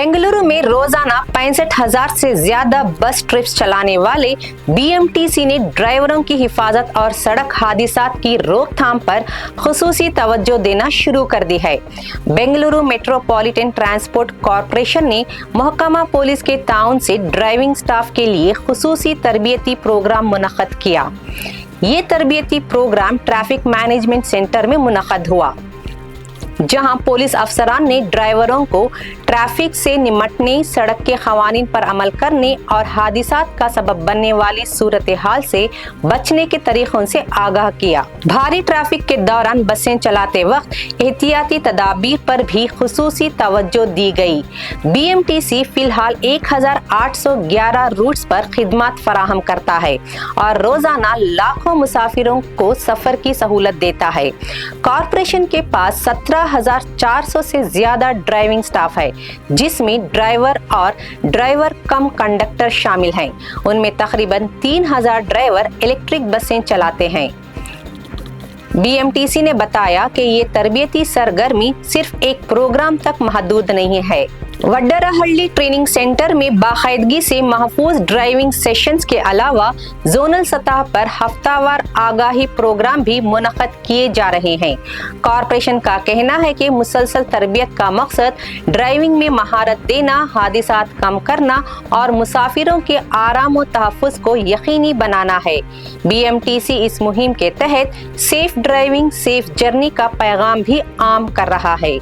बेंगलुरु में रोजाना 65,000 से ज्यादा बस ट्रिप्स चलाने वाले बीएमटीसी ने ड्राइवरों की हिफाजत और सड़क हादसात की रोकथाम पर खुसूसी तवज्जो देना शुरू कर दी है। बेंगलुरु मेट्रोपॉलिटन ट्रांसपोर्ट कॉरपोरेशन ने महकमा पुलिस के ताउन से ड्राइविंग स्टाफ के लिए खुसूसी तरबियती प्रोग्राम मुनक्कद किया। ये तरबियती प्रोग्राम ट्रैफिक मैनेजमेंट सेंटर में मुनक्कद हुआ, जहां पुलिस अफसरान ने ड्राइवरों को ट्रैफिक से निपटने, सड़क के क़वानीन पर अमल करने और हादिसात का सबब बनने वाली सूरत हाल से बचने के तरीकों से आगाह किया। भारी ट्रैफिक के दौरान बसें चलाते वक्त एहतियाती तदाबीर पर भी खुसूसी तवज्जो दी गई। बीएमटीसी फिलहाल 1811 रूट्स पर खिदमत फराहम करता है और रोजाना लाखों मुसाफिरों को सफर की सहूलत देता है। कॉरपोरेशन के पास 17,400 से ज्यादा ड्राइविंग स्टाफ है, जिसमें ड्राइवर और ड्राइवर कम कंडक्टर शामिल हैं। उनमें तकरीबन 3,000 ड्राइवर इलेक्ट्रिक बसें चलाते हैं। बीएमटीसी ने बताया कि ये तरबियती सरगर्मी सिर्फ एक प्रोग्राम तक महदूद नहीं है। वड्डरहल्ली ट्रेनिंग सेंटर में बाकायदगी से महफूज ड्राइविंग सेशंस के अलावा जोनल सतह पर हफ्तावार आगाही प्रोग्राम भी मुनक्कद किए जा रहे हैं। कॉरपोरेशन का कहना है कि मुसलसल तरबियत का मकसद ड्राइविंग में महारत देना, हादिसात कम करना और मुसाफिरों के आराम व तहफ़्फ़ुज़ को यकीनी बनाना है। बीएमटीसी इस मुहिम के तहत सेफ ड्राइविंग, सेफ जर्नी का पैगाम भी आम कर रहा है।